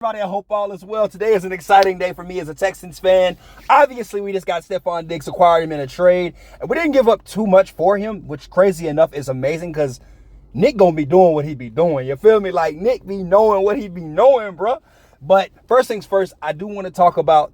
Everybody, I hope all is well. Today is an exciting day for me as a Texans fan. Obviously, we just got Stefon Diggs, acquired him in a trade, and we didn't give up too much for him, which crazy enough is amazing because Nick gonna be doing what he be doing. You feel me? Like Nick be knowing what he be knowing, bro. But first things first, I do want to talk about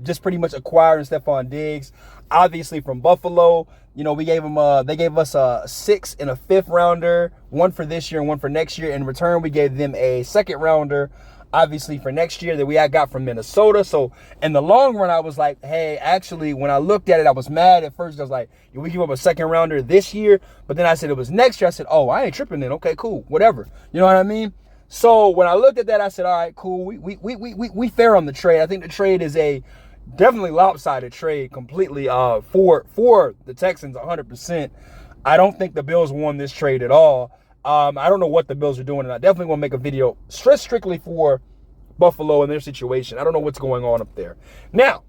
just pretty much acquiring Stefon Diggs. Obviously from Buffalo, you know, we gave him they gave us a 6th and a 5th rounder, one for this year and one for next year. In return, we gave them a 2nd rounder, obviously for next year, that we had got from Minnesota. So in the long run, I was like, hey, actually, when I looked at it, I was mad at first. I was like, we give up a 2nd rounder this year, but then I said it was next year. I said, oh, I ain't tripping then. Okay, cool, whatever. You know what I mean? So when I looked at that, I said, all right, cool. We fair on the trade. I think the trade is a definitely lopsided trade completely for the Texans 100%. I don't think the Bills won this trade at all. I don't know what the Bills are doing, and I definitely want to make a video strictly for Buffalo and their situation. I don't know what's going on up there. Now,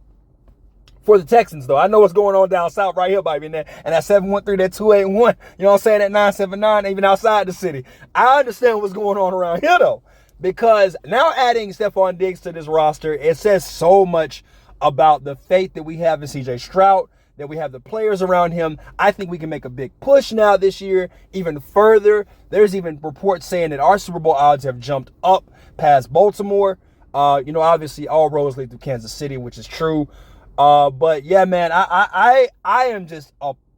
for the Texans, though, I know what's going on down south right here, baby, and that 713, that 281, you know what I'm saying, that 979, even outside the city. I understand what's going on around here, though, because now adding Stefon Diggs to this roster, it says so much about the faith that we have in C.J. Stroud, that we have the players around him. I think we can make a big push now this year, even further. There's even reports saying that our Super Bowl odds have jumped up past Baltimore. You know, obviously all roads lead through Kansas City, which is true. But yeah, man, I am just,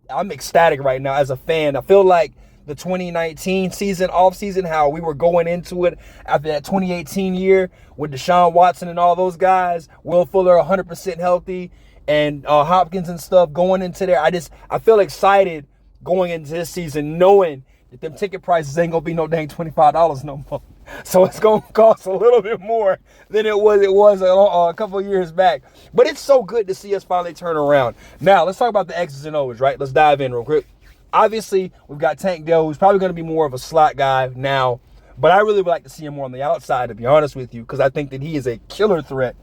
I'm ecstatic right now as a fan. I feel like the 2019 season, off season, how we were going into it after that 2018 year with Deshaun Watson and all those guys, Will Fuller 100% healthy, and Hopkins and stuff going into there. I feel excited going into this season knowing that them ticket prices ain't gonna be no dang $25 no more. So it's gonna cost a little bit more than it was a couple of years back. But it's so good to see us finally turn around. Now let's talk about the X's and O's, right? Let's dive in real quick. Obviously, we've got Tank Dell, who's probably going to be more of a slot guy now, but I really would like to see him more on the outside, to be honest with you, because I think that he is a killer threat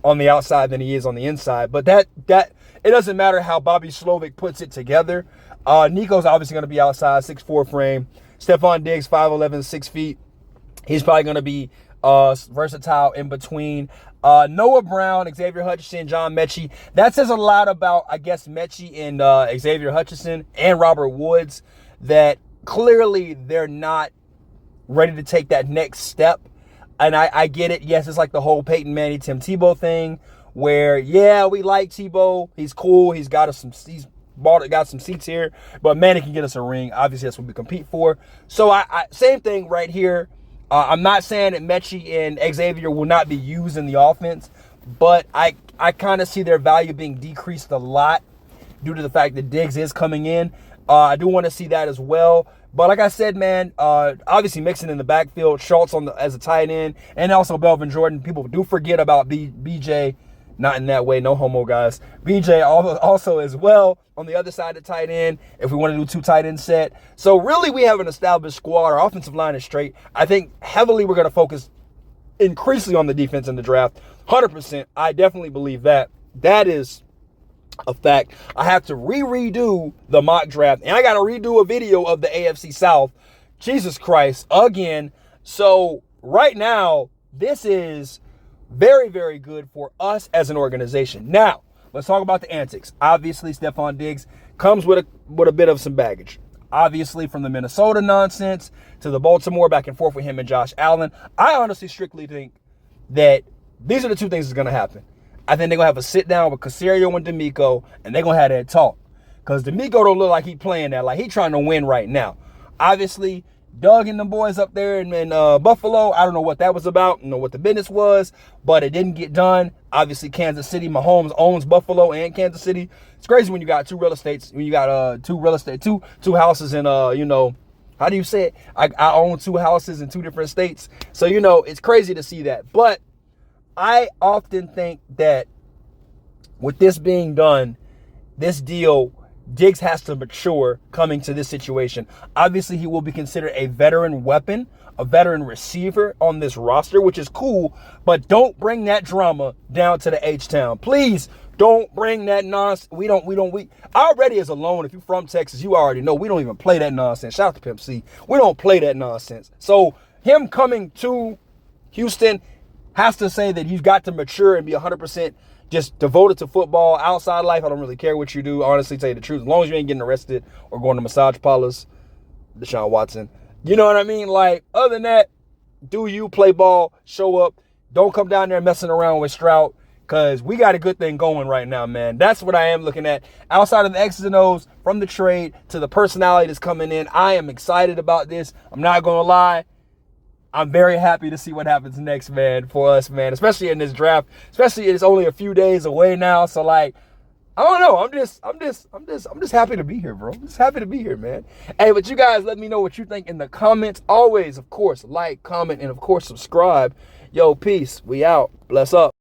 on the outside than he is on the inside. But that it doesn't matter how Bobby Slovic puts it together. Nico's obviously going to be outside, 6'4" frame. Stefon Diggs, 5'11", 6 feet. He's probably going to be versatile in between. Noah Brown, Xavier Hutchinson, John Mechie. That says a lot about, I guess, Mechie and Xavier Hutchinson and Robert Woods, that clearly they're not ready to take that next step. And I get it. Yes, it's like the whole Peyton Manning, Tim Tebow thing where, yeah, we like Tebow. He's cool. He's got some seats here, but Manning can get us a ring. Obviously, that's what we compete for. So I same thing right here. I'm not saying that Mechie and Xavier will not be used in the offense, but I kind of see their value being decreased a lot due to the fact that Diggs is coming in. I do want to see that as well. But like I said, man, obviously mixing in the backfield, Schultz as a tight end, and also Belvin Jordan. People do forget about BJ. Not in that way, no homo, guys. BJ also as well on the other side of the tight end, if we want to do 2 tight end set. So really, we have an established squad. Our offensive line is straight. I think heavily we're going to focus increasingly on the defense in the draft. 100%. I definitely believe that. That is a fact. I have to redo the mock draft, and I got to redo a video of the AFC South. Jesus Christ, again. So right now, this is very, very good for us as an organization. Now, let's talk about the antics. Obviously, Stefon Diggs comes with a bit of some baggage. Obviously, from the Minnesota nonsense to the Baltimore back and forth with him and Josh Allen. I honestly strictly think that these are the 2 things that's going to happen. I think they're going to have a sit down with Caserio and D'Amico, and they're going to have that talk. Because D'Amico don't look like he playing that. Like, he trying to win right now. Obviously, Doug and the boys up there in Buffalo, I don't know what that was about. I don't know what the business was, but it didn't get done. Obviously, Kansas City, Mahomes owns Buffalo and Kansas City. It's crazy when you got two houses in, you know, how do you say it? I own 2 houses in 2 different states. So, you know, it's crazy to see that. But I often think that with this being done, this deal, Diggs has to mature coming to this situation. Obviously, he will be considered a veteran weapon, a veteran receiver on this roster, which is cool, but don't bring that drama down to the H-Town. Please don't bring that nonsense. We already as a loan, if you're from Texas, you already know we don't even play that nonsense. Shout out to Pimp C. We don't play that nonsense. So him coming to Houston, has to say that you've got to mature and be 100% just devoted to football. Outside life, I don't really care what you do. Honestly, tell you the truth, as long as you ain't getting arrested or going to massage parlors, Deshaun Watson. You know what I mean? Like, other than that, do you play ball, show up. Don't come down there messing around with Stroud, because we got a good thing going right now, man. That's what I am looking at. Outside of the X's and O's, from the trade to the personality that's coming in, I am excited about this. I'm not going to lie. I'm very happy to see what happens next, man, for us, man, especially in this draft, especially it's only a few days away now. So, like, I don't know. I'm just happy to be here, bro. I'm just happy to be here, man. Hey, but you guys let me know what you think in the comments. Always, of course, like, comment, and of course, subscribe. Yo, peace. We out. Bless up.